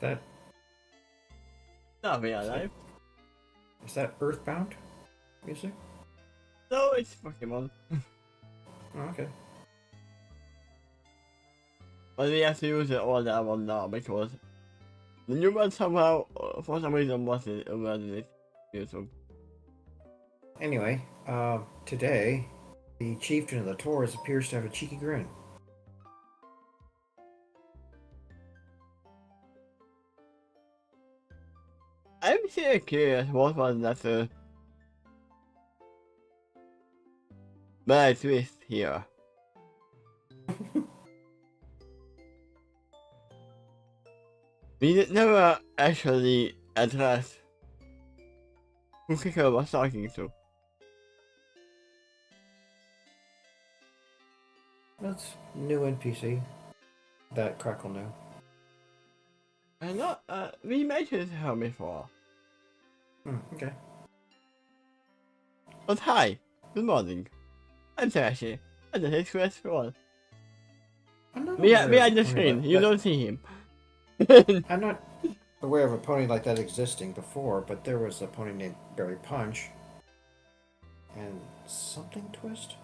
That Not real is that life. is that Earthbound music? No, it's Pokemon. Oh, okay. But we have to use the old one now because the new one somehow, for some reason, wasn't it YouTube. Anyway, today the Chieftain of the Taurs appears to have a cheeky grin. I'm still curious what was that bad twist here. We never actually addressed who Kiko was talking to. That's new NPC. That Crackle knew. And not, we mentioned her before. Okay. But hi, good morning. I'm Tashi, and this is Chris Roll. I'm not Behind aware the of a pony screen, like you that. don't see him. I'm not aware of a pony like that existing before, but there was a pony named Berry Punch and something Twist.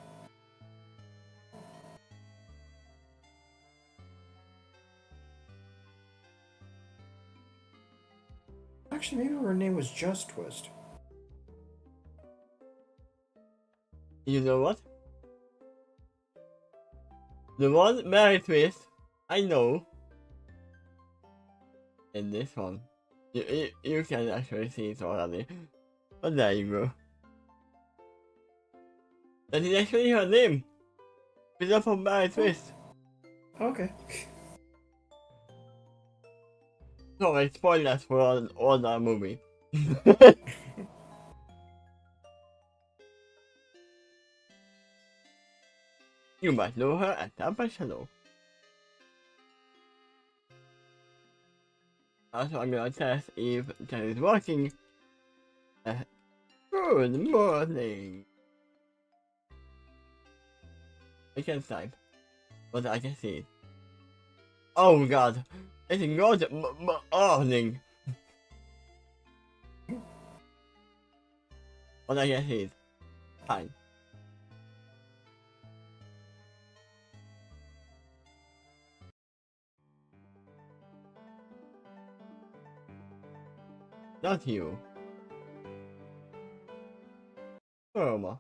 Actually, maybe her name was just Twist. You know what? The one Mary twist I know in this one. You can actually see it already. But there you go. That is actually her name. It's up from Mary twist. Okay. Sorry, spoilers for all that movie. You might know her at Tampa Shallow. Also, I'm gonna test if that is working. Good morning. I can't type, but I can see it. Oh god, it's good morning. But I can see it. Fine. Not you. Irma.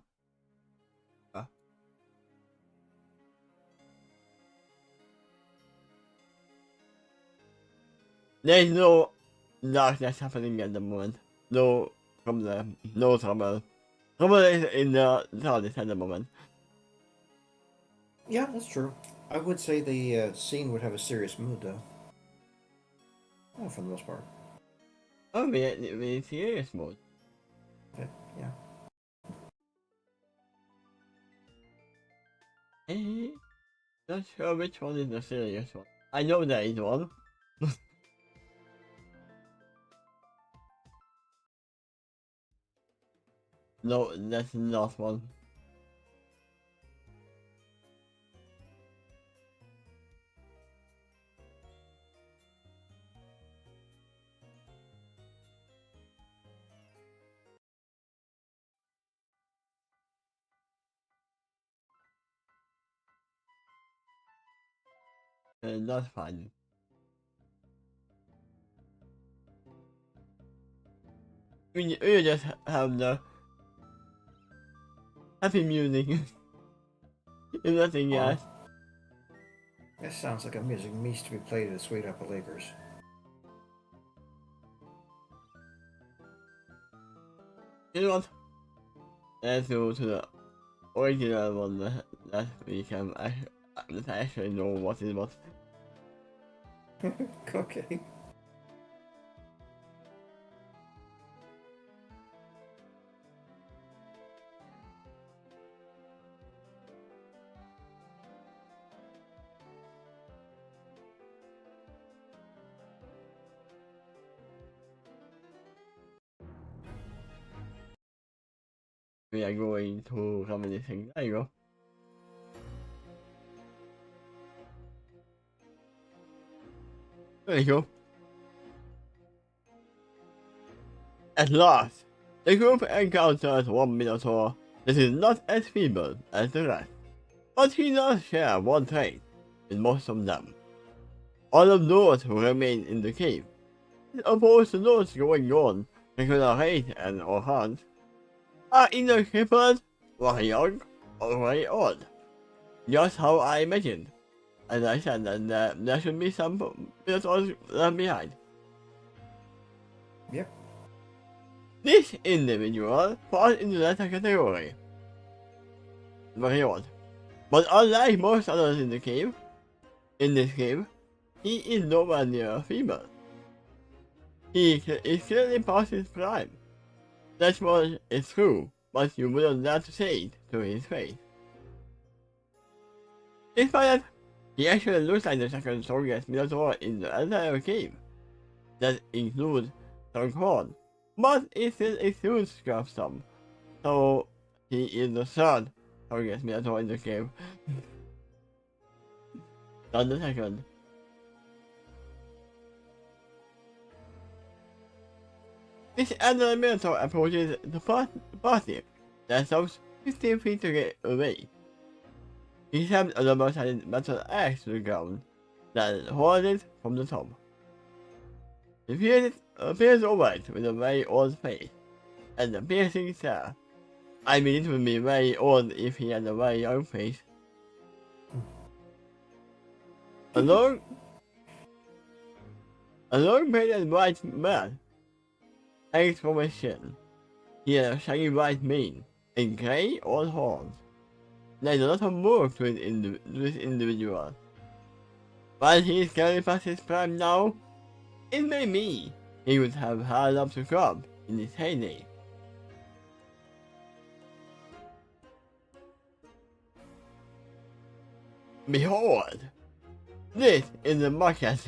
There's no darkness happening at the moment. No problem. No trouble. Trouble is in the TARDIS at the moment. Yeah, that's true. I would say the scene would have a serious mood, though. Oh, for the most part. Oh, we're in serious mode. But, yeah. Not sure which one is the serious one. I know there is one. No, that's not one. That's fine. We just have the happy music. If nothing Aw. else. That sounds like a music needs to be played at Sweet Apple Acres. You know what? Let's go to the original one that we can actually know what it was. Okay. We are going to reminiscing. There you go. There you go. At last, the group encounters one Minotaur that is not as feeble as the rest, but he does share one trait with most of them. All of those who remain in the cave, as opposed to those going on regular raid and or hunt, are either crippled, very young, or very old. Just how I imagined. As I said that there should be some Minotaurs left behind. Yep. This individual falls into that category. Very odd. But unlike most others in this cave, he is nowhere near feeble. He is clearly past his prime. That much is true, but you wouldn't dare to say it to his face. Despite that, he actually looks like the second strongest Minotaur in the entire cave. That includes Thorn, but it still excludes Scrapstomp, so he is the third strongest Minotaur in the cave. Not the second. This other Minotaur approaches the party that stops 15 feet away. He slams a double-sided metal axe to the ground, then holds it from the top. He peers over it with a very old face, and a piercing stare. I mean, it would be very old if he had a very young face. A long bearded white man hangs from his chin. He has a shaggy white mane and grey old horns. There's a lot of work to this individual. While he is clearly past his prime now, it may be he would have hard up to grab in his heyday. Behold! This is the market.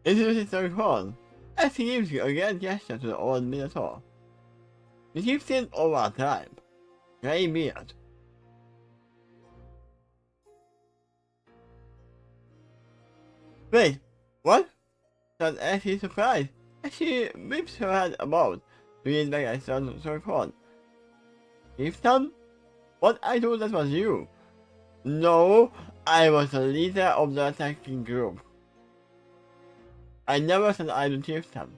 Introduces the horn as he gives you a grand gesture to the old Minotaur. The Chieftain over time, grey beard. Wait, what? Said as he's surprised as she whips her head about to get back at Sir Horn. Chieftain? What I thought that was you. No, I was the leader of the attacking group. I never said I'm the Chieftain.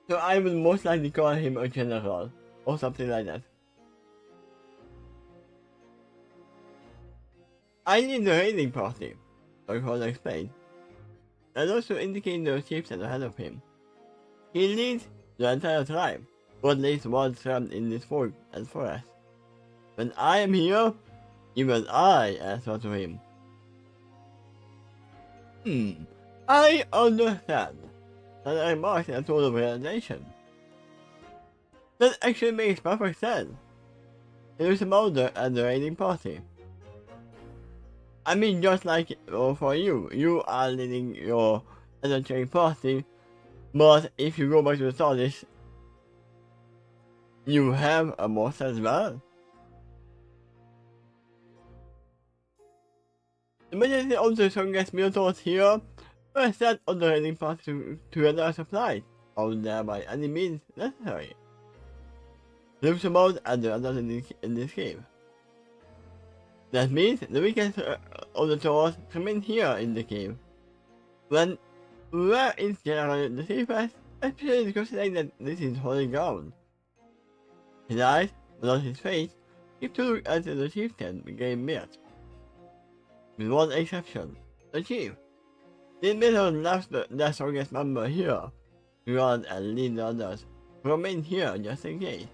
So I would most likely call him a general, or something like that. I need the raiding party, Sir explained, and also indicating the chieftain ahead of him. He leads the entire tribe, or at least one trapped in this fog and forest. When I am here, even I answer to him. I understand. That I marked a total realization. That actually makes perfect sense. It was about the raiding party. I mean, just like for you are leading your adventuring party, but if you go back to the TARDIS, you have a boss as well. The majority of the strongest Minotaurs here were set on the raiding party to gather supplies, or thereby any means necessary. Looks about at the others in this cave. That means the weakest of the Taurs remain here in the cave. When where is generally the safest, especially considering that this is holy ground. His eyes, but not his face, keep to look at the chieftain became beard. With one exception, the chief. The middle left the strongest member here, to run and lead the others, who remain here just in case.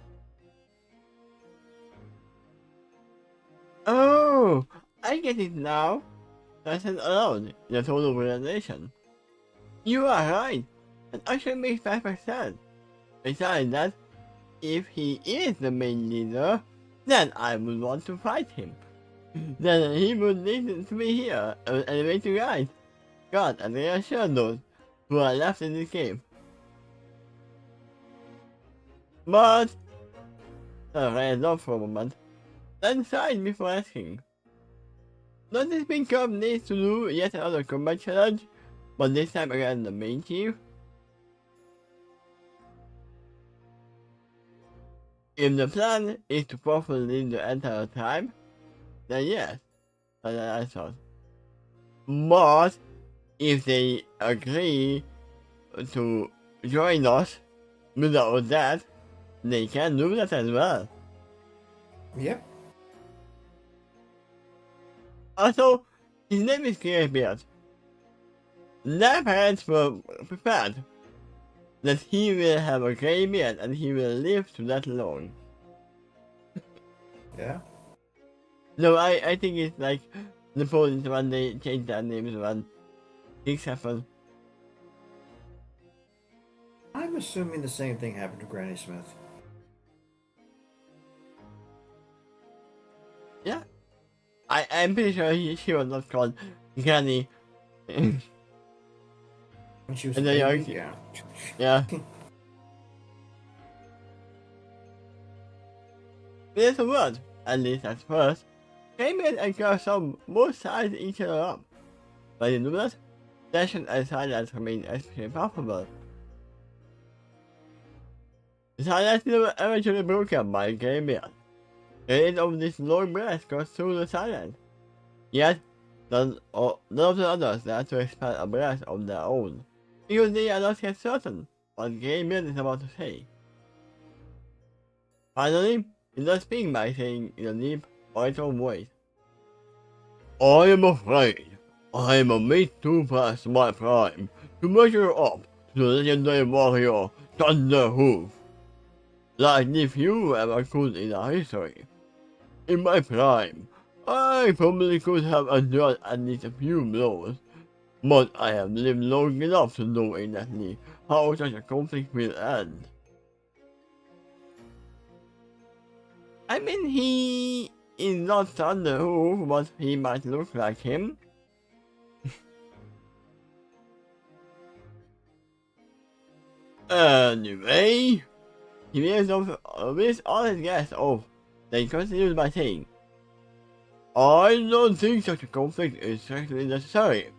Oh, I get it now. I said aloud in a total realization. You are right, it actually makes perfect sense. Besides that, if he is the main leader, then I would want to fight him. Then he would need to be here and elevate you guys. God, and reassure those who are left in this game. But ran off for a moment, then sighed before asking. Does this mean Curve needs to do yet another combat challenge, but this time against the main chief? If the plan is to properly lead the entire time, then yes, I thought. But if they agree to join us without that, they can do that as well. Yep. Also, his name is Greybeard. Their parents were prepared that he will have a grey beard and he will live to that long. Yeah. No, I think it's like the Polish when they changed their names when things happen. I'm assuming the same thing happened to Granny Smith. Yeah. I'm pretty sure she was not called Granny. When she was a And then baby, you- yeah. Yeah. There's a word, at least at first. Cayman and Garçon both sized each other up. But in that, tension and silence remained especially palpable. The silence never eventually broke up by Cayman. The end of this long breath goes through the silence. Yet, none of the others dare to expel a breath of their own, because they are not yet certain what Cayman is about to say. Finally, he does speak by saying in a deep, vital voice, I am afraid I am a bit too past my prime to measure up to the legendary warrior Thunderhoof. Like the few ever could in our history. In my prime, I probably could have endured at least a few blows, but I have lived long enough to know exactly how such a conflict will end. I mean, he is not Thunderhoof, but he might look like him. Anyway, he with all his guests off, then continued by saying, I don't think such a conflict is strictly necessary.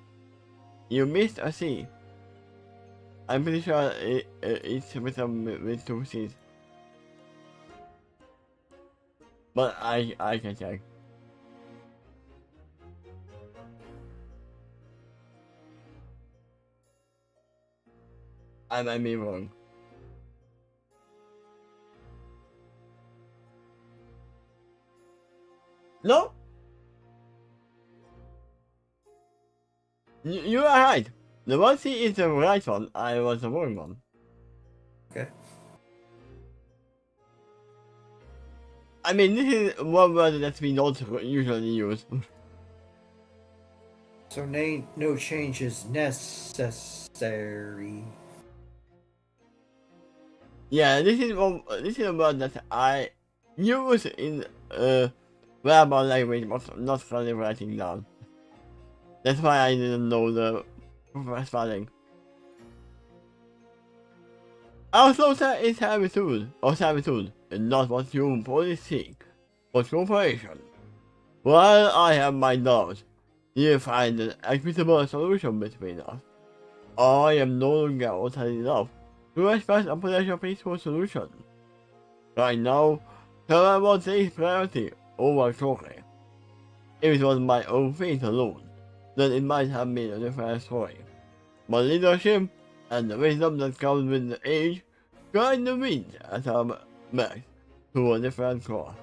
You missed a C. I'm pretty sure it's with two C's. But I can check. I might be wrong. No? You are right. The one C is the right one. I was the wrong one. Okay. I mean, this is one word that we don't usually use. So no change is necessary. Yeah, this is a word that I use in verbal language, but not fully writing down. That's why I didn't know the proper spelling. Our closer is servitude, and not what human police seek, but cooperation. While I have my doubts, you find an equitable solution between us. I am no longer utterly enough to express a potential peaceful solution. Right now, survival takes priority over talking. If it was my own fate alone, then it might have been a different story. But leadership and the wisdom that comes with the age guide the wind at our back to a different course.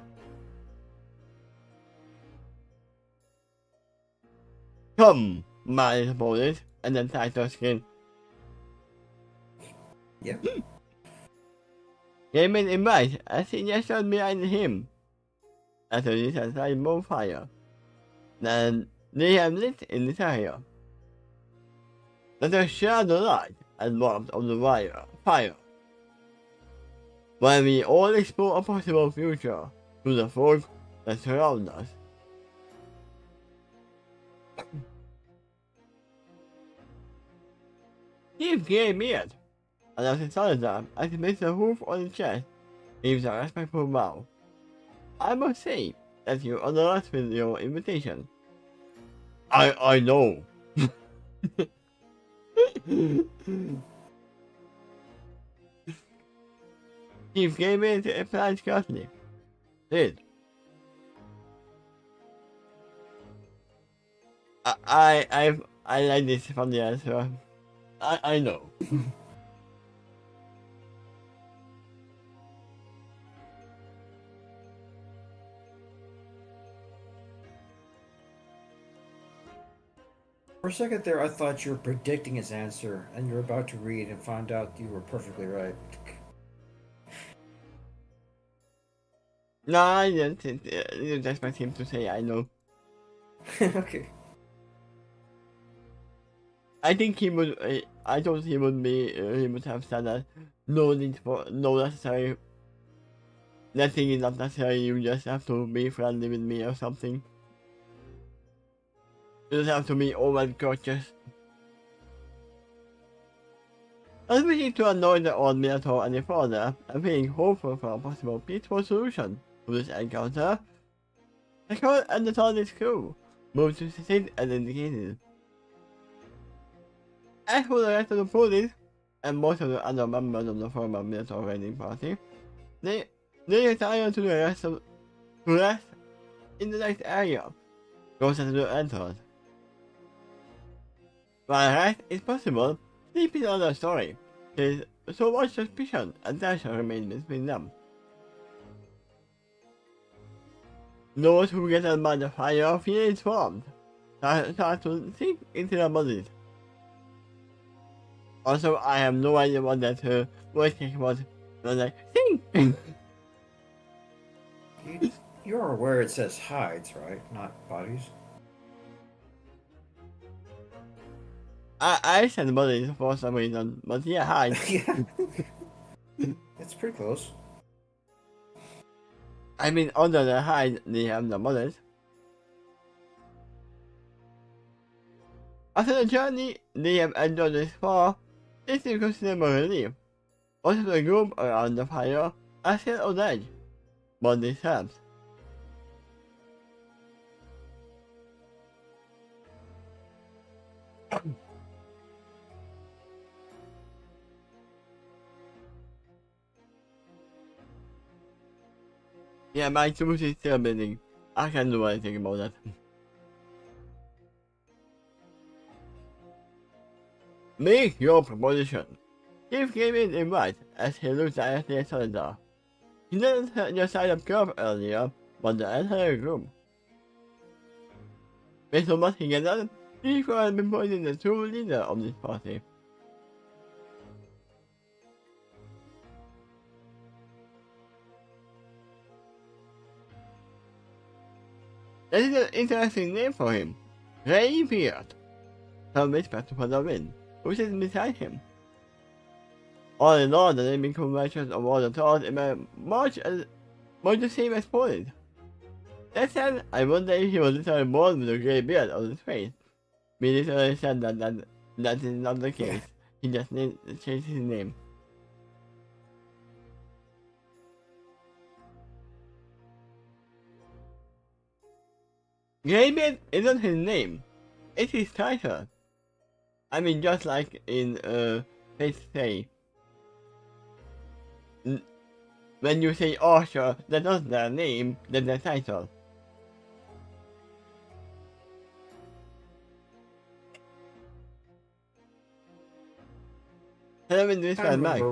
Come, my opponent, and then tighter skin. Yep. Game in right, a suggestion behind him. After this aside bonfire. Then they have lit in this area. Let us share the light and warmth of the fire. While we all explore a possible future to the folk that surround us. Chief Grey Beard, announces Salazar as he makes a hoof on his chest, leaves a respectful bow, I must say that you underestimated with your invitation. I know. Chief gave me the appliance carefully. Did. I like this from the answer. I know. For a second there, I thought you were predicting his answer, and you were about to read and found out you were perfectly right. No, I didn't. You just want him to say I know. Okay. I think he would. I thought he would be. He would have said that no need for no necessary. That thing is not necessary. You just have to be friendly with me or something. You just have to be over gorgeous. As we seem to annoy the old Minotaur any further, I'm feeling hopeful for a possible peaceful solution to this encounter. The Quill and the TARDIS crew moved to the seat as indicated. As for the rest of the police, and most of the other members of the former Minotaur raiding party, they retire to rest in the next area, closer to the entrance. While rest is possible, sleep is another story. There is so much suspicion and tension remains between them. Those who get by the fire feel swarmed, start to sink into their bodies. Also, I have no idea what that voice crack was. I was like, sing! You're aware it says hides, right? Not bodies? I said bodies for some reason, but yeah, hi. Yeah. It's pretty close. I mean, under the hide, they have the bodies. After the journey they have endured this far, it's a considerable relief. Most of the group around the fire are still on edge, but this helps. Yeah, my tooth is still bleeding. I can't do anything about that. Make your proposition. Chief gave it a right as he looked directly at Solidar. He didn't hurt your side of curve earlier, but the entire group. Based on what he gathered, Chief had been pointing the true leader of this party. That is an interesting name for him. Greybeard. Some whispered to the wind, who sits beside him. All in all, the naming conventions of all the Taurs are much the same as Poland. That said, I wonder if he was literally born with a grey beard on his face. We literally said that is not the case. He just changed his name. Greybeard isn't his name. It's his title. I mean, just like in Fate Stay. When you say Archer, that's not their name, that's their title. I mean, this I Mike.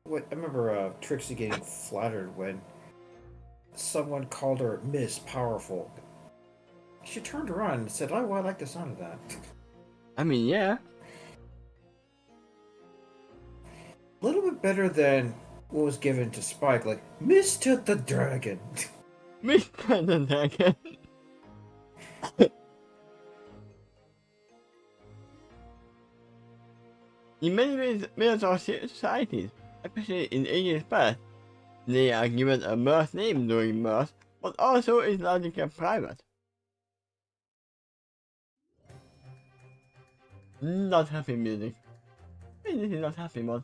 remember Trixie getting flattered when someone called her Miss Powerful. She turned around and said, "Oh, I like the sound of that." I mean, yeah. A little bit better than what was given to Spike, like Mr. the Dragon. Mr. the Dragon. In many ways, military societies, especially in ages past, they are given a birth name during birth, but also is largely kept private. Not happy music. This is not happy, but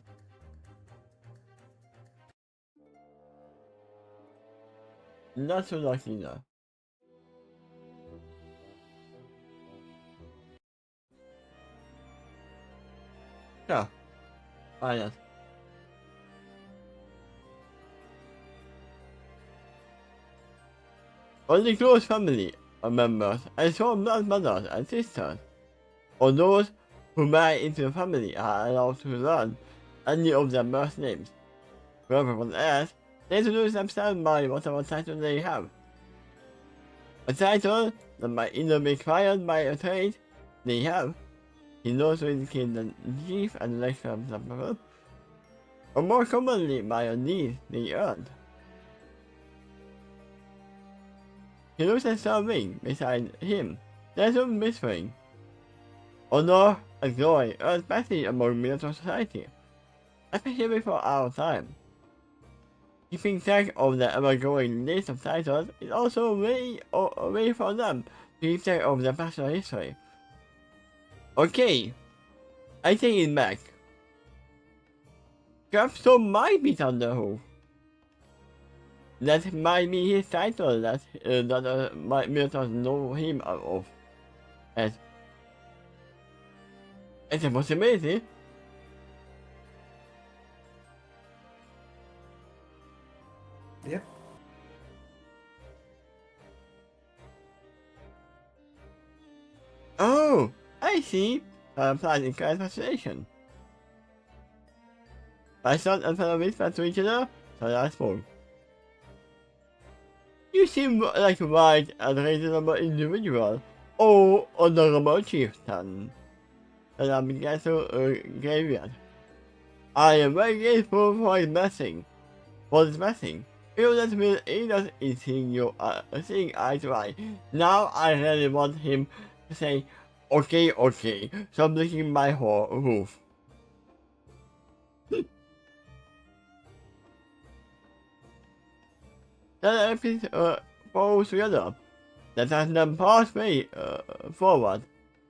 Not so lucky now. Yeah, why not? Only close family members and some blood brothers and sisters, or those who marry into the family, are allowed to learn any of their birth names. Whoever on earth, they introduce themselves by whatever title they have. A title that might either be acquired by a trade they have, he knows to indicate the chief and the next of the people, or more commonly by a need they earned. He looks at something beside him. There's a mystery. Honor and glory earned passage among military society, especially for our time. Keeping track of the ever-growing list of titles is also a way for them to keep track of their personal history. Okay, I take it back. Capstone might be Thunderhoof. That might be his title that my militants know him of. As it's a possibility. Yep. Oh, I see. Planning classification. I thought and fellow whispered to each other, so I spoke. You seem like a wise and reasonable individual. Oh, honorable chieftain. And I began to graveyard. I am very grateful for his blessing. For this blessing. You that will aid us in seeing eye to eye. Now I really want him to say, okay, stop licking my roof. Then I picked falls together. That has them pathway forward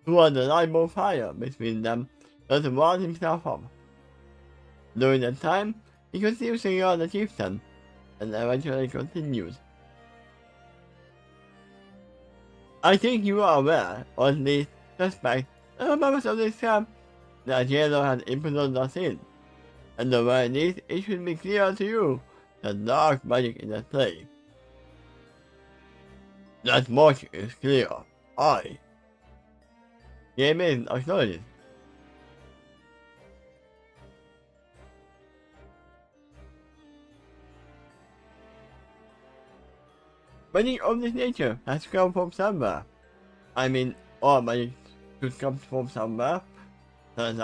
toward the light fire between them that walled himself up. During that time, he continued singing on the chieftain, and eventually continued. I think you are aware, or at least suspect, that the purpose of this camp that Yellow had imprisoned us in, and the very least it should be clear to you that dark magic is at play. That much is clear. I. Gaming acknowledges. Magic of this nature has come from somewhere. I mean, all magic should come from somewhere. That's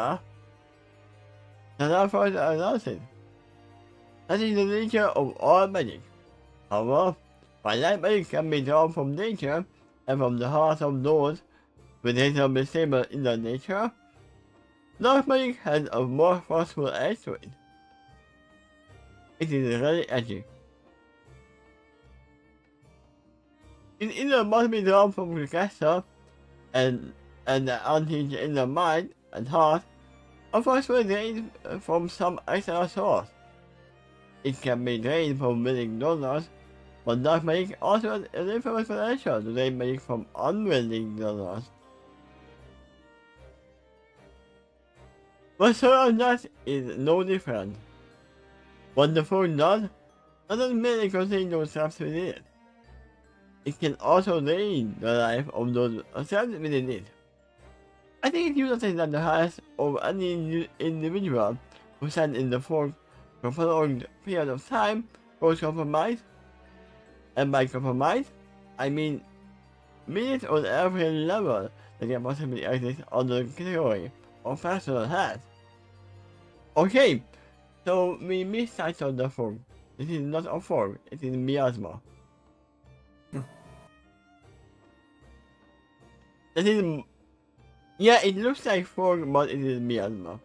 for the analysis. That is the nature of all magic. However, finite magic can be drawn from nature and from the hearts of those with reasonably stable in their nature. Dark magic has a more forceful edge to it. It is really edgy. It either must be drawn from the caster and the unhinged in the mind and heart, or forcefully drained from some external source. It can be drained from willing donors, but dark magic also has an infamous potential to drain magic from unwilling donors. But so that is no different. What the phone does doesn't merely contain those traps within it. It can also drain the life of those trapped within it. I think it uses that the highest of any individual who stands in the fog for a prolonged period of time goes compromised. And by compromise, I mean minutes on every level that can possibly exist on the category of personal hat. Okay, so we mistitled the fog. This is not a fog, it is miasma. That is, yeah, it looks like fog, but it is miasma.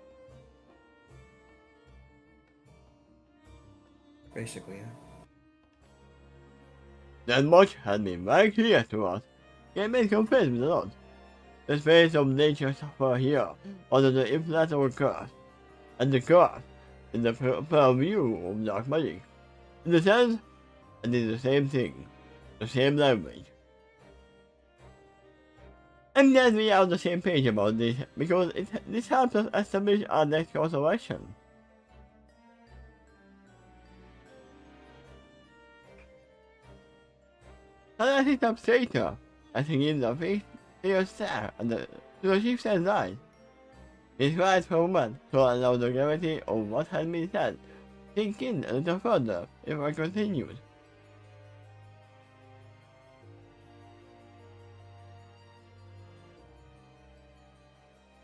Basically, yeah. That much has been very clear to us. It may confess with a lot. The spirits of nature suffer here under the influence of a curse, and the curse is the purview of dark magic. In the sense and did the same thing, the same language. I'm glad we are on the same page about this, because this helps us establish our next course of action. I sit up straighter as he gives a face to a stare to the Chieftain's eyes. He tries for a moment to allow the gravity of what had been said sink in a little further if I continued.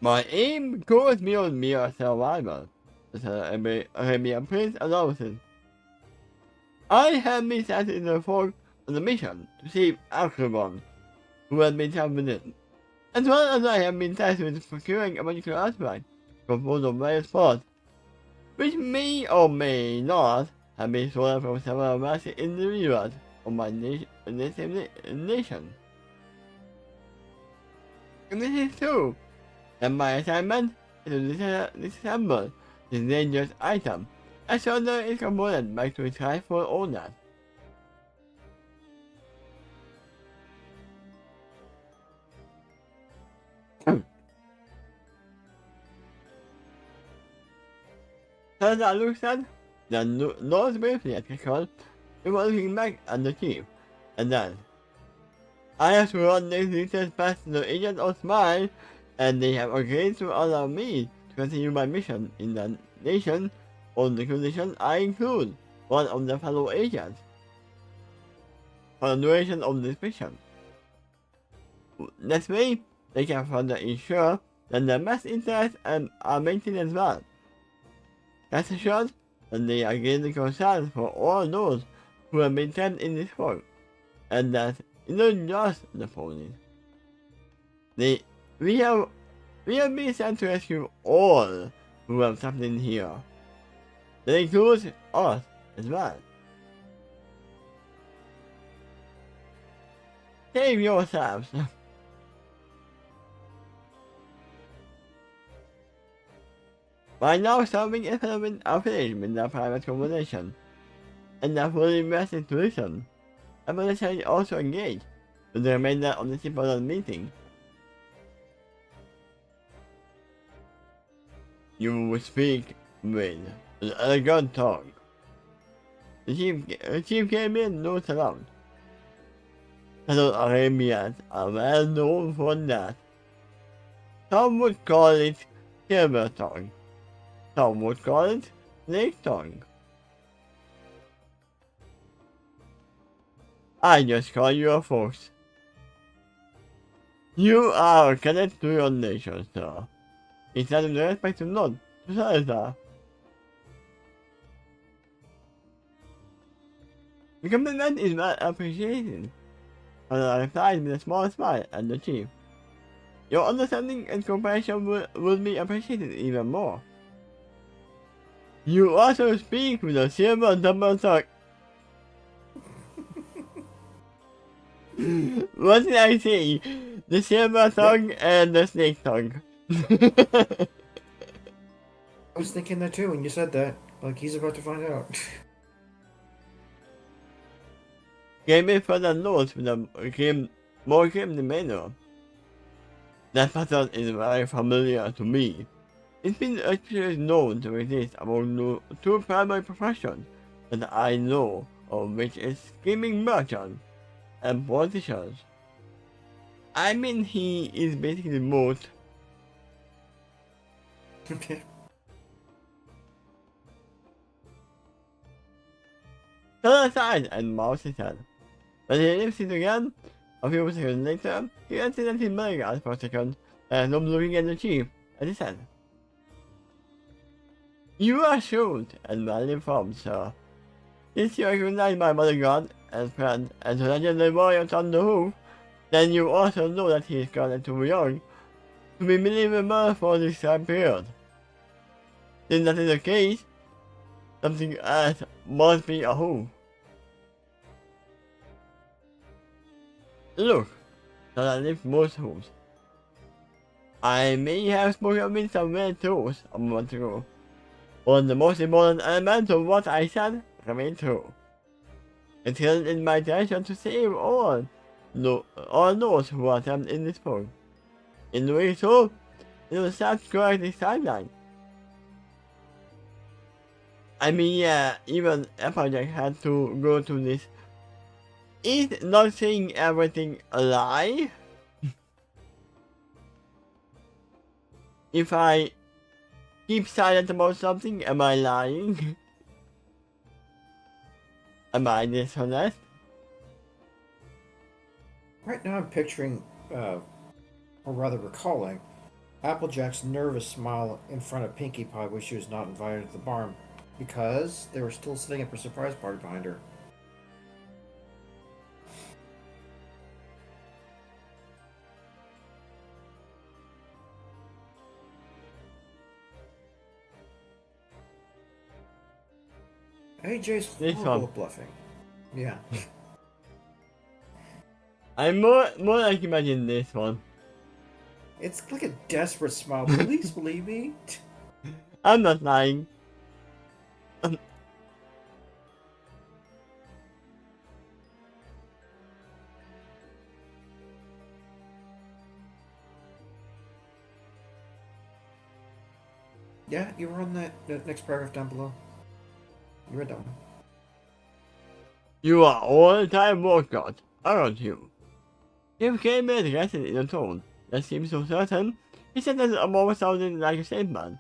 My aim goes beyond mere survival, the Arabian Prince announces. I have been sent in the fog on a mission to save Alcremon, who has been trapped within, as well as I have been tasked with procuring a particular artifact composed of various parts, which may or may not have been stolen from several massive individuals of my nation. And this is true, and my assignment is to disassemble this dangerous item and solder its component back to its rightful owner. As I looked at the nose briefly at Quill before looking back at the chief, and then I have to run these details past the agent of Smile, and they have agreed to allow me to continue my mission in the nation on the condition I include one of the fellow agents for the duration of this mission. This way, they can further ensure that the best interests are maintained as well. Rest assured that they are gaining concerns for all those who have been trapped in this fog, and that it's not just the ponies. We have been sent to rescue all who have trapped in here. That includes us as well. Save yourselves. By now serving irrelevant affiliation with their private conversation, and are fully invested to listen, I potentially also engage with the remainder of the important meeting. You will speak with an elegant tongue. The chief came in no around. Fellow Arabians are well known for that. Some would call it silver tongue. Some would call it snake tongue. I just call you a fox. You are a cadet to your nation, sir. Instead of the respectful nod to Salazar. The compliment is well appreciated, and I replied with a small smile at the chief. Your understanding and compassion will be appreciated even more. You also speak with a silver double tongue. What did I say? The silver tongue and the snake tongue. I was thinking that too when you said that. Like, he's about to find out. Gave me further notes with a more grim manner. That pattern is very familiar to me. It's been actually known to exist among the two primary professions that I know of, which is scheming merchants and politicians. I mean, he is basically both. Okay. Turn aside and mouse his head. When he lifts it again, a few seconds later, he accidentally melted for a second and stopped looking at the chief, and he said, You are shrewd and well informed, sir. Since you recognize my bodyguard and friend as the legendary warrior on the Hoof, then you also know that he is currently too young to be believable for this time period. Since that is the case, something else must be a hoof. Look, that I lift most hoofs. I may have spoken with some weird truths a moment ago, but the most important element of what I said remains true. Until in my intention to save all those who are trapped in this world. In doing so, it will start correct this timeline. I mean, yeah, even Applejack had to go through this. Is not saying everything a lie? If I keep silent about something, am I lying? Am I dishonest? Right now I'm picturing, or rather recalling, Applejack's nervous smile in front of Pinkie Pie when she was not invited to the barn because they were still setting up a surprise party behind her. AJ's This horrible one. at bluffing. Yeah. I'm more like imagine this one. It's like a desperate smile. Please believe me. I'm not lying. Yeah, you were on that next paragraph down below. You read that one. You are all-time workout, aren't you? If K made rested in a tone that seems so certain, he said that a moment sounded like a statement.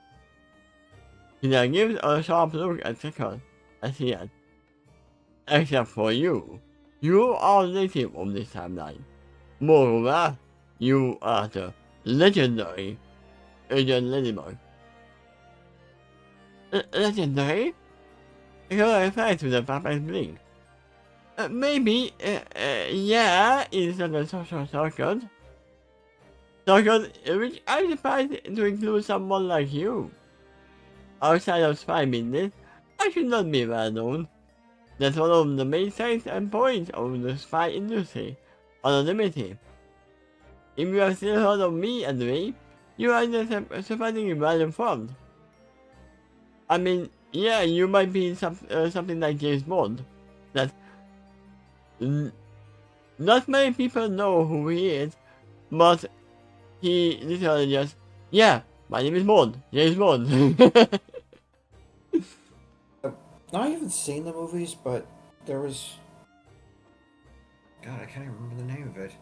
He then gives a sharp look at Tickle as he adds, except for you. You are native of this timeline. Moreover, you are the legendary Agent Ladybug. Legendary? Tickle refers to the perfect blink. Maybe, yeah, in certain social circles. Circles which I'm surprised to include someone like you. Outside of spy business, I should not be well known. That's one of the main strengths and points of the spy industry, anonymity. If you have still heard of me anyway, you are surprisingly well informed. I mean, yeah, you might be something like James Bond. That not many people know who he is, but he literally just, yeah, my name is Bond, James Bond. I haven't seen the movies, but there was. God, I can't even remember the name of it.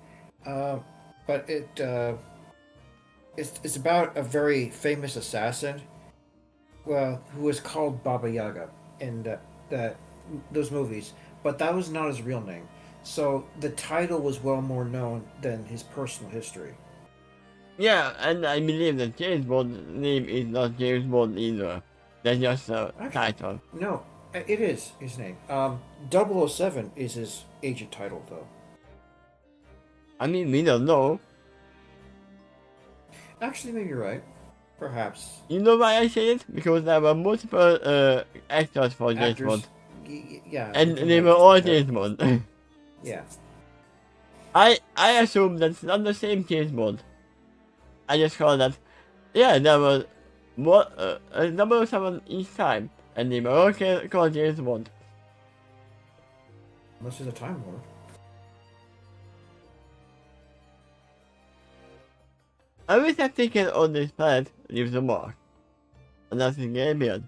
But it's about a very famous assassin, well, who was called Baba Yaga in those movies, but that was not his real name. So the title was well more known than his personal history. Yeah, and I believe that James Bond's name is not James Bond either. That's just a title. No, it is his name. 007 is his agent title, though. I mean, we don't know. Actually, maybe you're right. Perhaps. You know why I say it? Because there were multiple actors for James Actors. Bond. Yeah. And they were all James Bond. Yeah. I assume that's not the same James Bond. I just call that, yeah, there was a number of someone each time, and they were all called James Bond. Unless he's a Time Lord. Every ticket on this planet leaves a mark. And that's in Gambian.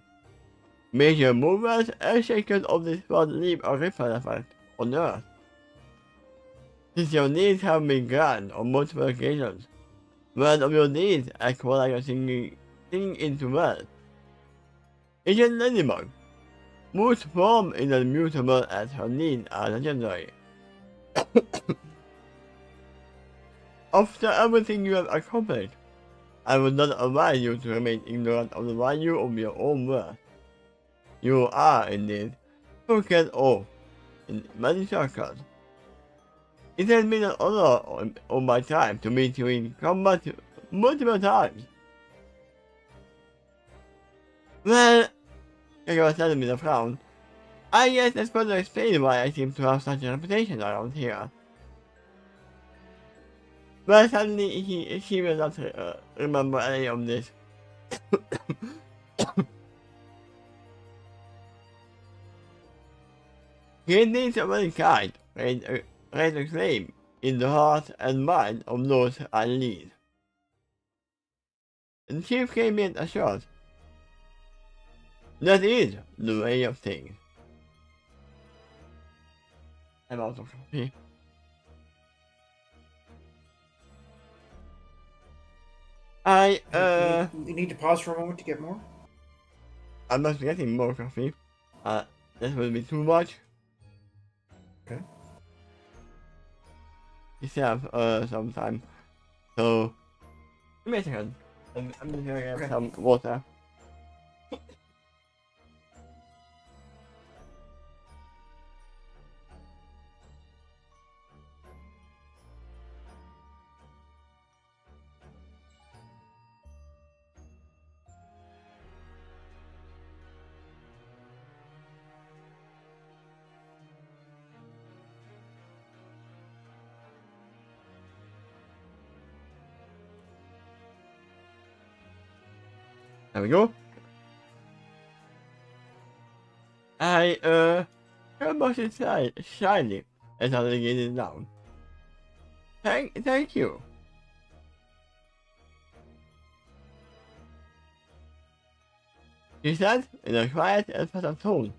Major movers and shakers of this world leave a ripple effect on Earth. Since your needs have been granted on multiple occasions, one of your needs acts more like a singing into words. Agent Ladybug, whose form is as mutable as her needs are legendary. After everything you have accomplished, I would not advise you to remain ignorant of the value of your own worth. You are, indeed, spoken of in many circles. It has been an honor of my time to meet you in combat multiple times. Well, Kagura said with a frown, I guess that's further explain why I seem to have such a reputation around here. But suddenly he will not remember any of this. He needs a very kind, raise a claim in the heart and mind of those I lead. The chief came in assured. That is the way of things. I'm out of coffee. You need to pause for a moment to get more? I'm not getting more coffee. That will be too much. Okay. You still have some time. So give me a second. I'm just gonna get some water. There we go. Her box is shiny as I get it down. Thank you. She said in a quiet and pleasant tone.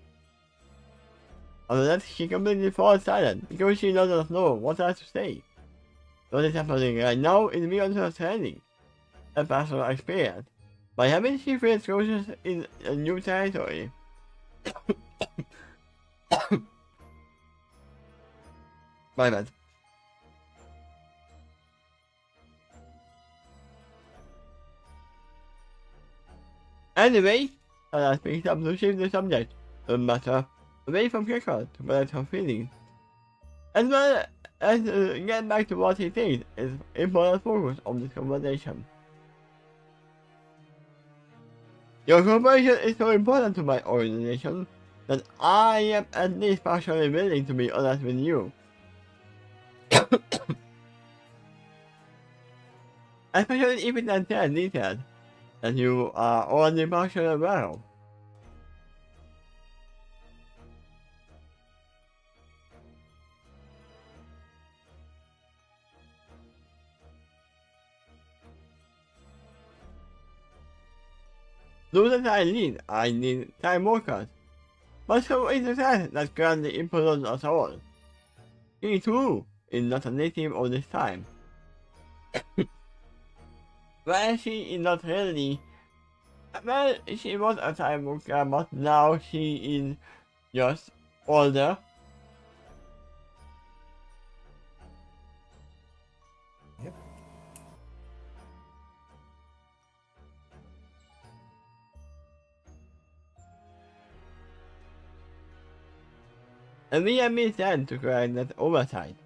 After that, she completely falls silent because she does not know what else to say. What is happening right now is beyond her understanding and personal experience. By having she feels closer in a new territory. My bad. Anyway, I picked up to shift the subject, the matter, away from Kika to balance her feelings. As well as get back to what he thinks is important focus of this conversation. Your cooperation is so important to my organization that I am at least partially willing to be honest with you. Especially if it entails details that you are already partially aware of. Those that I need time workers. But so is the fact that currently influences us all. He too is not a native of this time. Well, she is not really. Well, she was a time worker, but now she is just older. Yep. And we have been sent to correct that oversight.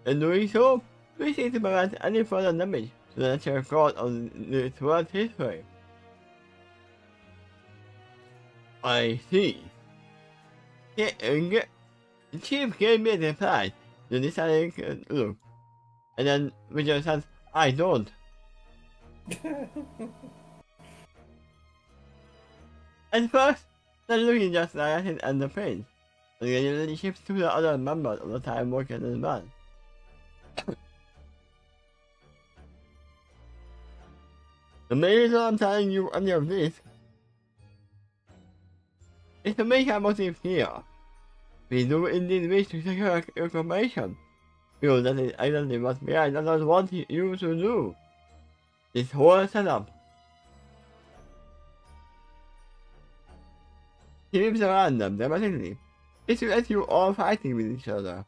In doing so, we seek to prevent any further damage to the natural record of this world's history. I see. Chief gave me the reply to this look, and then Richard says, I don't. At first, the look is just directed at the prince, but gradually shifts to the other members of the time workers as well. The main reason I'm telling you any of this is to make our motive clear. We do indeed wish to secure your information, because that is exactly what behind others want you to do. This whole setup. He moves around them dramatically. It's to let you all fighting with each other.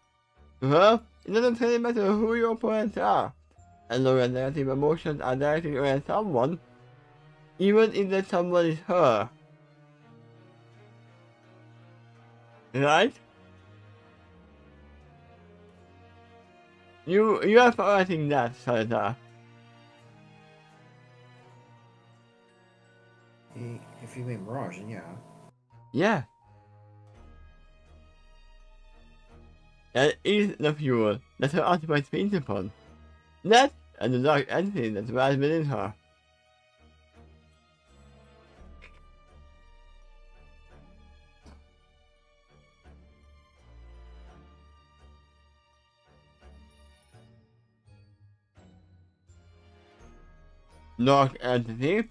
To her, it doesn't really matter who your opponents are, as long as negative emotions are directed against someone, even if that someone is her. Right? You are forgetting that, Salazar. If you mean Mirage, then yeah. Yeah. That is the fuel that her artifact feeds upon. That and the dark entity that lies within her. Dark entity.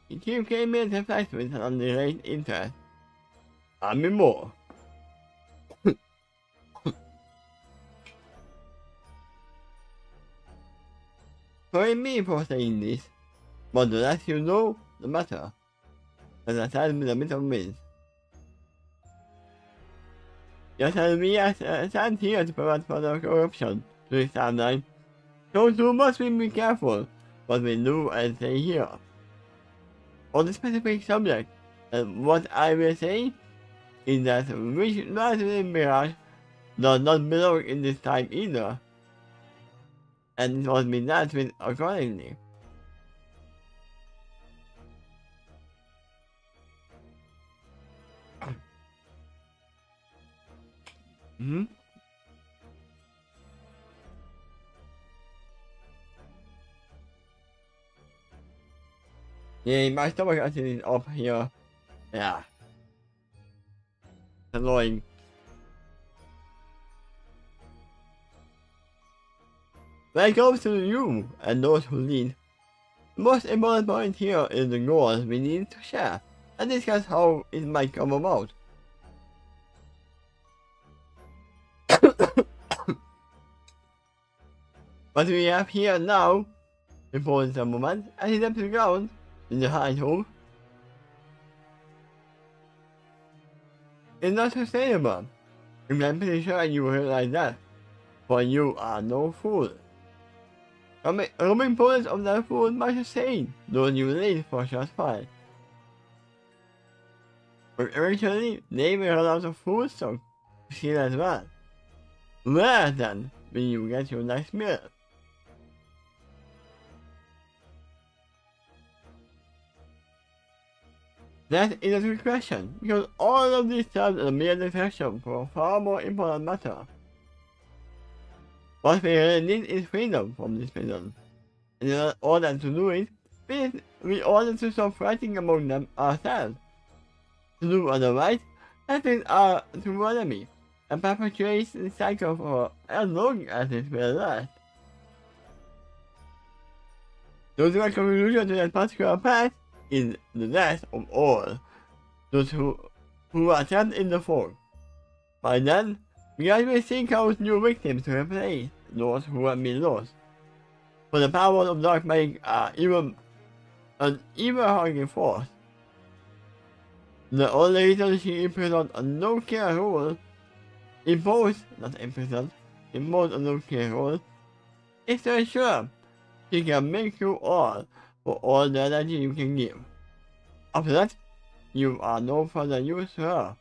The chief came into face with an undelayed interest. I mean more. Forgive me for saying this, but the less you know, the better. And I said with a bit of wind. Just as we stand here to prevent further corruption to this timeline, so too must we be careful what we do and say here. On the specific subject, and what I will say is that which Master Mirage does not belong in this time either, and it must be dealt with accordingly. Hmm? Yeah, my stomach actually is up here. Yeah. It's annoying. When it comes to you and those who lead, the most important point here is the goals we need to share and discuss how it might come about. What we have here now, before the moment, as it up to the ground, in the high hole, is not sustainable. And I'm pretty sure you realize that, for you are no fool. Roaming bullets of that fool much the same, though you lead for shots fired. But eventually, they will run out of food stock to steal as well. Where then will you get your next meal? That is a good question, because all of these serve as a mere distraction for a far more important matter. What we really need is freedom from this prison. And in order to do it, we order to stop fighting among them ourselves. To do otherwise, that is our true enemy, and perpetuates the cycle for as long as it will last. So the conclusion to that particular path is the death of all those who are trapped in the fog. By then, we will seek out new victims to replace those who have been lost. For the powers of dark magic are an ever-hungry force. The only reason she imprisoned a no-care rule, imposed a no-care rule, is to ensure she can make you all for all the energy you can give. After that, you are no further use to her.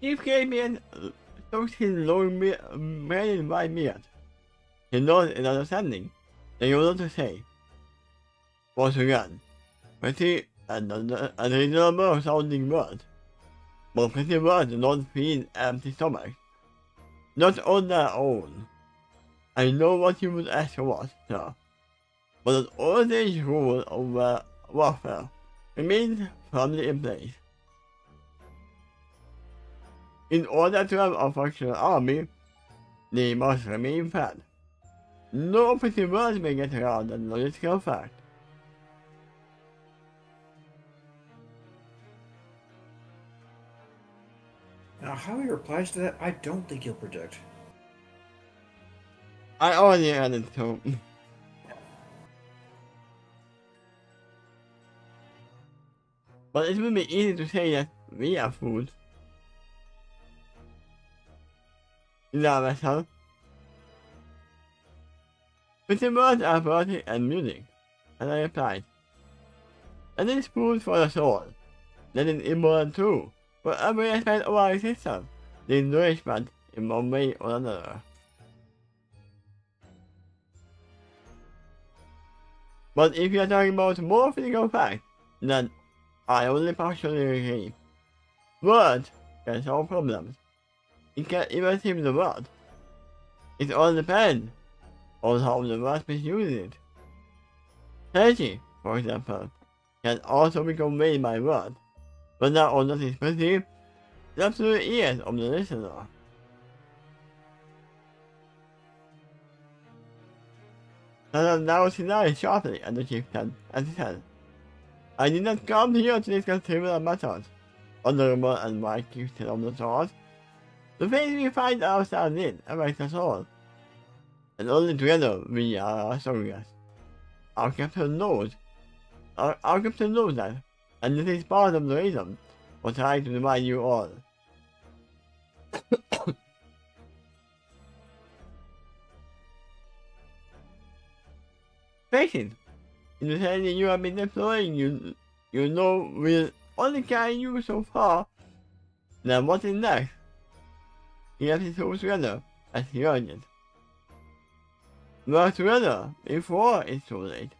If Gabriel took his long married white beard, he knows in understanding that you want to say. Once again, pretty and reasonable sounding words, but pretty words don't feed empty stomachs. Not on their own. I know what you would ask for, sir, but an old age rule of warfare remains firmly in place. In order to have a functional army, they must remain fed. No pretty words may get around that logical fact. Now, how he replies to that, I don't think he'll predict. I already added to. But it would be easy to say that we are fools. Is that better? Pretty words are poetic and music, and I replied. And it's food for the soul. That is important too. For every aspect of our existence, needs nourishment in one way or another. But if you are talking about more physical facts, then I only partially agree. Words can solve problems. It can even save the world. It all depends on how the world misuses it. Energy, for example, can also be conveyed by words, but not all that is perceived, it's up to the ears of the listener. Then now his eyes sharply at the chieftain, and he said, I did not come here to discuss trivial matters, honorable and wise chieftain of the Taurs. The things we find ourselves in affect us all, and only together we are stronger. Our captain knows that, and this is part of the reason for trying to divide you all. Face it, in the training you have been deploying, you know will only carry you so far. Now what is next? He has his tools together as he urged. Work together before it's too late.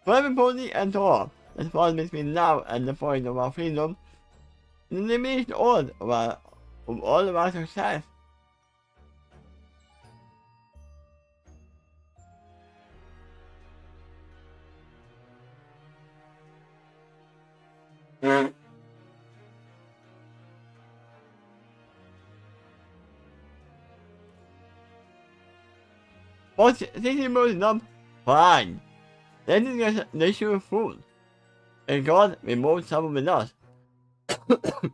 For everybody and all that falls between now and the point of our freedom, the diminished odds of all of our success. But thinking about enough? Fine. Let's discuss the issue of food. And God removed some with us. So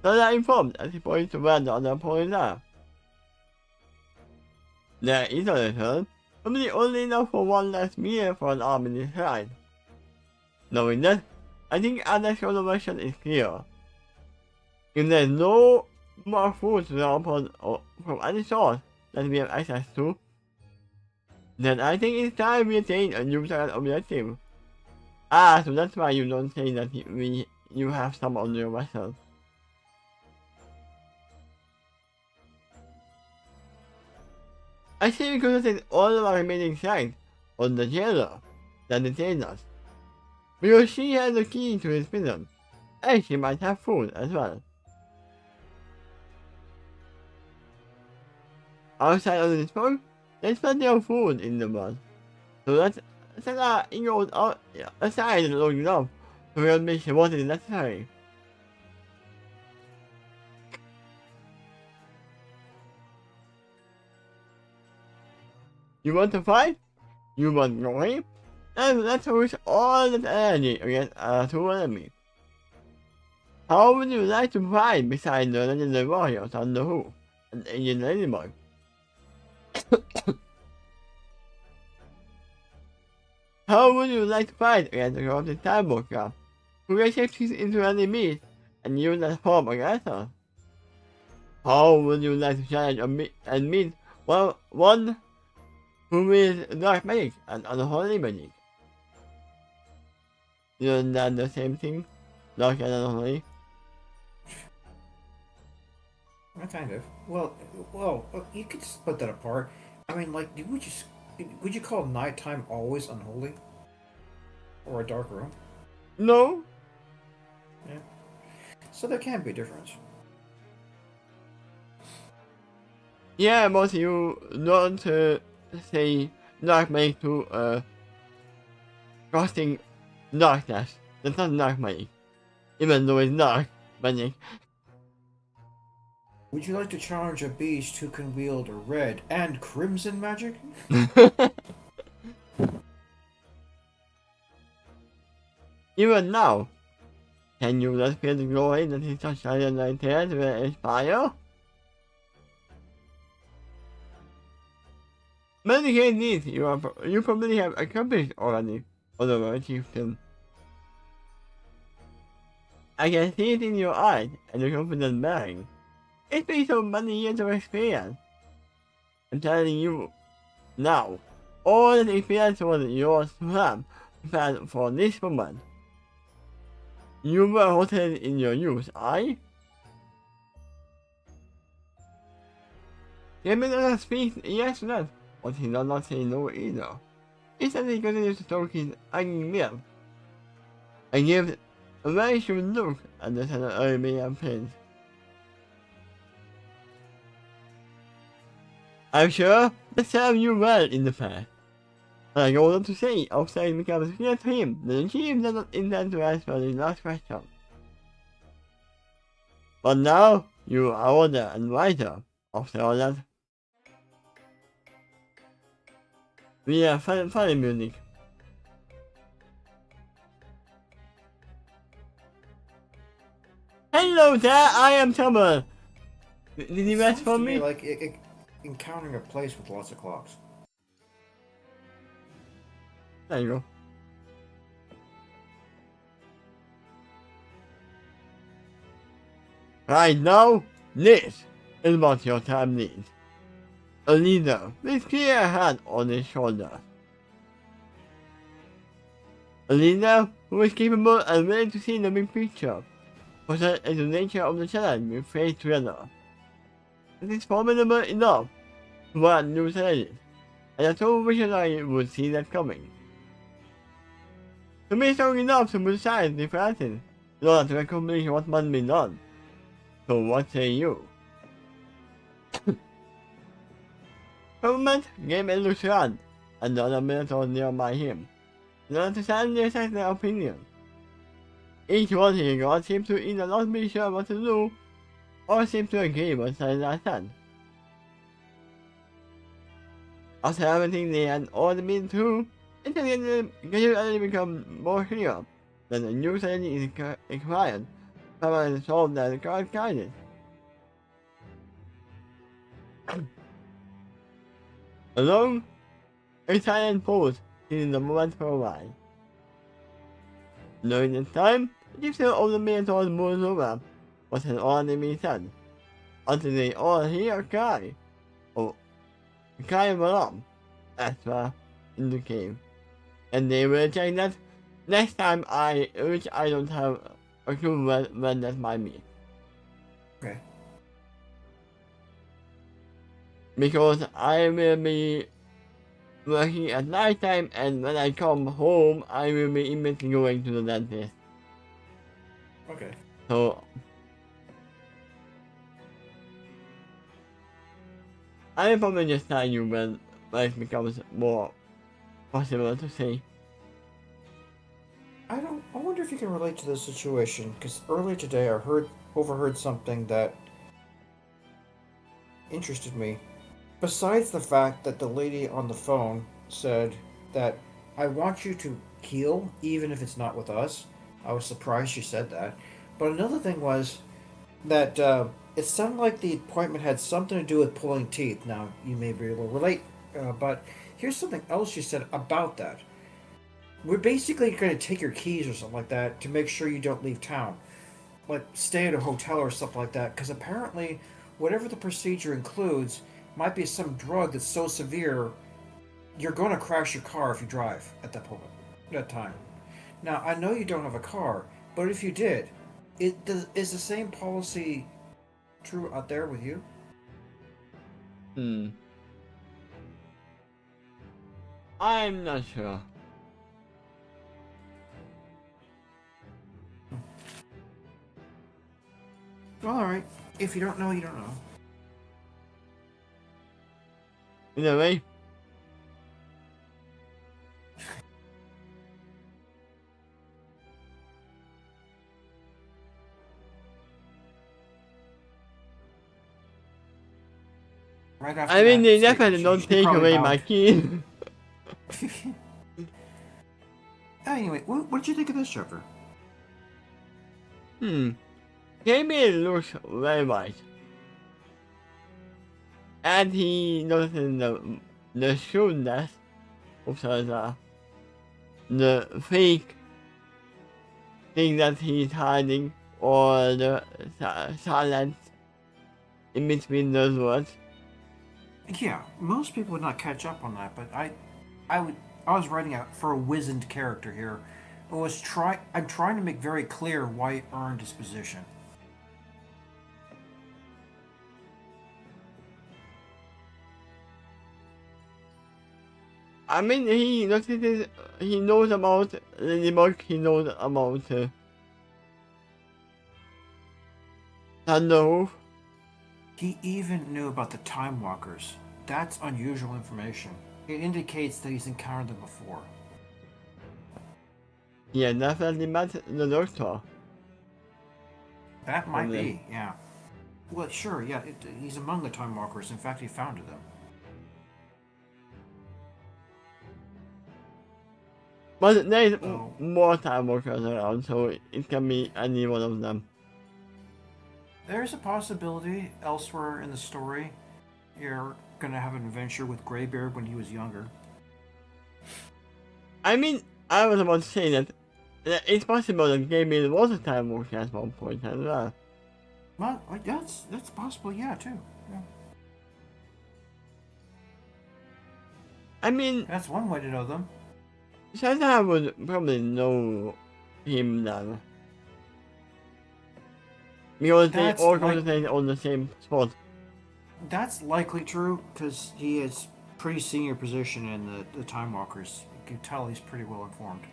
that informed as he points to where the other points are. There is a return, probably only enough for one last meal for an army this side. Knowing that, I think our next course is clear. If there is no more food to draw upon from any source that we have access to, then I think it's time we attain a new target objective. So that's why you don't say that you have some on your vessel. I see we concentrate all of our remaining sight on the jailer that detained us. Because she has the key to his prison, and she might have food as well. Outside of this point, there's plenty of food in the world, so let's set our egos aside long enough to realize what is necessary. You want to fight? You want glory? And let's focus all that energy against our true enemy. How would you like to fight beside the legendary warriors on the Who and Agent Ladyboy? How would you like to fight against the corrupted cyborg craft, who can shape into any beast and use that form against us? How would you like to challenge and meet one who is dark magic and unholy magic? Isn't that the same thing? Dark and unholy? Kind of. Well, you could split that apart. I mean, like, would you call nighttime always unholy? Or a dark room? No. Yeah. So there can be a difference. Yeah, but you don't say dark magic to crossing darkness. That's not dark magic. Even though it's dark magic. Would you like to challenge a beast who can wield red and crimson magic? Even now, can you just feel the glory that his sunshine like tears will inspire? Many cases you probably have accomplished already, Honorable Chieftain. I can see it in your eyes and your confident bearing. It's been so many years of experience. I'm telling you now, all the experience was yours to have prepared for this moment. You were hosted in your youth, aye? He may not speak yes to that, but he does not say no either. Instead he continues to stroke his hanging beard, and gives a very shrewd look at the Senate Arabian prince. I'm sure that served you well in the past. And I go on to say, outside it becomes clear to him that the chief does not intend to answer the last question. But now, you are older and wiser, after all that. Yeah, funny music. Hello there, I am Summer. Did you It ask sounds for to me me? like encountering a place with lots of clocks. There you go. Right now, this is what your time needs. A leader with clear head on his shoulders. A leader who is capable and willing to see the big picture, for that is the nature of the challenge we face together. It is formidable enough to warrant new challenges, and a true visionary would see that coming. To be strong enough to decide differences in order to accomplish what must be done. So what say you? Government gave a Lucian and the other military nearby him, in order to silently assess their opinion. Each one he got seemed to either not be sure what to do, or seemed to agree with I said. After everything they had all been through, it had gradually become more clear that a new strategy is required to solve their current crisis. Alone, a silent pause in the moment for a while. During this time, the chieftain of the military moves over what had already been said, until they all hear a cry of alarm, Astra in the cave. And they will check that next time which I don't have a clue when that might be. Okay. Because I will be working at night time, and when I come home, I will be immediately going to the dentist. Okay. So I will probably just tell you when it becomes more possible to say. I wonder if you can relate to this situation because earlier today I overheard something that interested me. Besides the fact that the lady on the phone said that I want you to heal even if it's not with us. I was surprised she said that. But another thing was that it sounded like the appointment had something to do with pulling teeth. Now, you may be able to relate, but here's something else she said about that. We're basically going to take your keys or something like that to make sure you don't leave town. Like, stay at a hotel or something like that, because apparently, whatever the procedure includes, might be some drug that's so severe you're going to crash your car if you drive at that time. Now, I know you don't have a car, but if you did, is the same policy true out there with you? I'm not sure. Well, all right. If you don't know, you don't know. Either way, Right after I mean that they statement, definitely don't she take probably away my bowed. keys. Anyway, what did you think of this, Trevor? Jamie looks very white. And he notices the shoeless the fake thing that he's hiding, or the silence in between those words. Yeah, most people would not catch up on that, but I would. I was writing out for a wizened character here. I'm trying to make very clear why he earned his position. I mean, he knows about Ladybug, he knows about Thunderhoof. He even knew about the Time Walkers. That's unusual information. It indicates that he's encountered them before. He had definitely met the Doctor. That might Probably. be, yeah. Well, sure, yeah. He's among the Time Walkers. In fact, he founded them. But there is So more time workers around, so it can be any one of them. there's a possibility elsewhere in the story you're gonna have an adventure with Greybeard when he was younger. I mean, I was about to say that it's possible that Gabriel was a time worker at one point as well. Well, that's possible, yeah, too. Yeah. I mean, That's one way to know them. Santa would probably know him then. Because they That's all like concentrate on the same spot. that's likely true because he is pretty senior position in the Time Walkers. You can tell he's pretty well informed.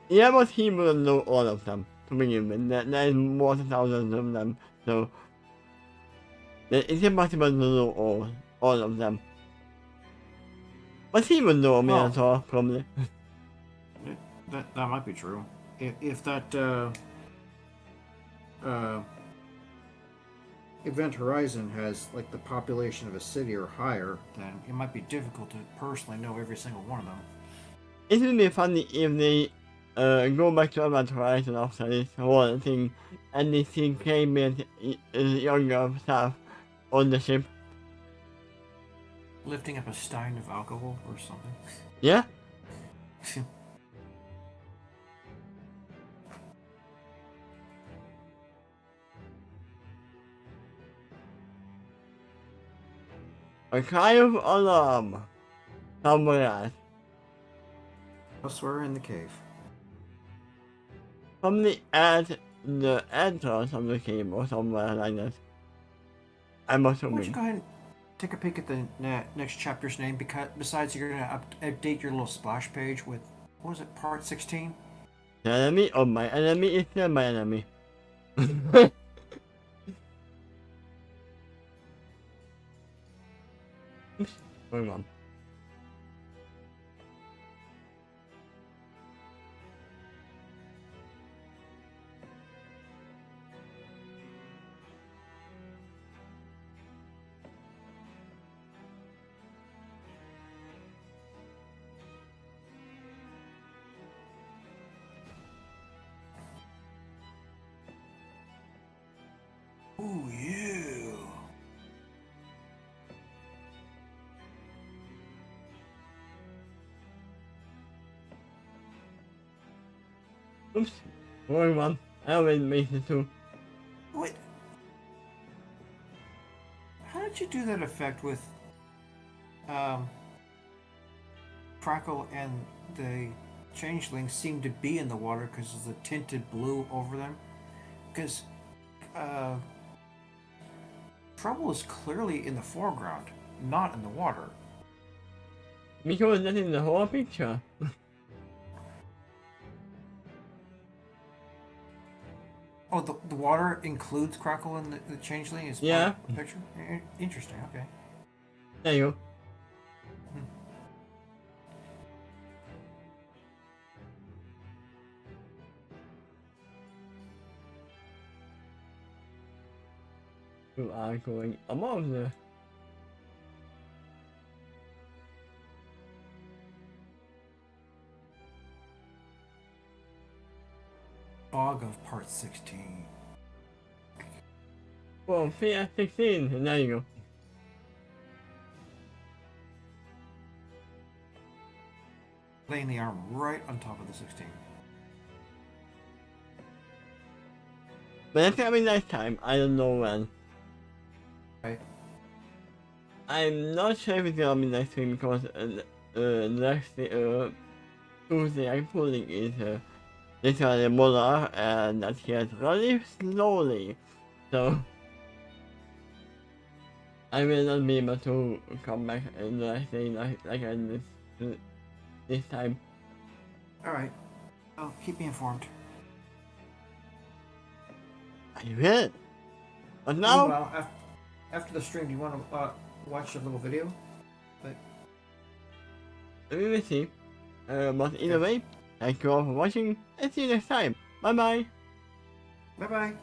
Yeah, but he will know all of them to begin with. There is more than thousands of them, so it's impossible to know all of them. But he will know me as well, probably. That might be true. If that Event Horizon has like the population of a city or higher, then it might be difficult to personally know every single one of them. It would be funny if they go back to Event Horizon after this whole thing and they see Gabriel's younger staff on the ship. Lifting up a stein of alcohol or something. Yeah? A cry of alarm. Somewhere else. Elsewhere in the cave. Probably at the entrance of the cave or somewhere like that. I'm Why don't you assuming. go ahead and take a peek at the next chapter's name? Because besides, you're gonna update your little splash page with what was it, part 16? The enemy of my enemy is still my enemy. Oops, wrong one. Ooh, you. Oops, wrong one. I already made it too. Wait. How did you do that effect with Crackle and the changelings seem to be in the water because of the tinted blue over them? Because Trouble is clearly in the foreground, not in the water. Because that's in the whole picture. Oh, the water includes Crackle and the changeling as Yeah. part of the picture? Interesting, okay. There you go. You are going among the Fog of part 16. well, Fear 16, and there you go. Laying the arm right on top of the 16. But that's gonna be next time, I don't know when. Right. I'm not sure if it's gonna be next week because next Tuesday I'm pulling is literally Molar and that gets really slowly. So I will not be able to come back and say like this time. Alright. Well, keep me informed. I will. But now Meanwhile, after the stream, do you want to watch a little video? we will see. But either way, thank you all for watching and see you next time. Bye bye. Bye bye.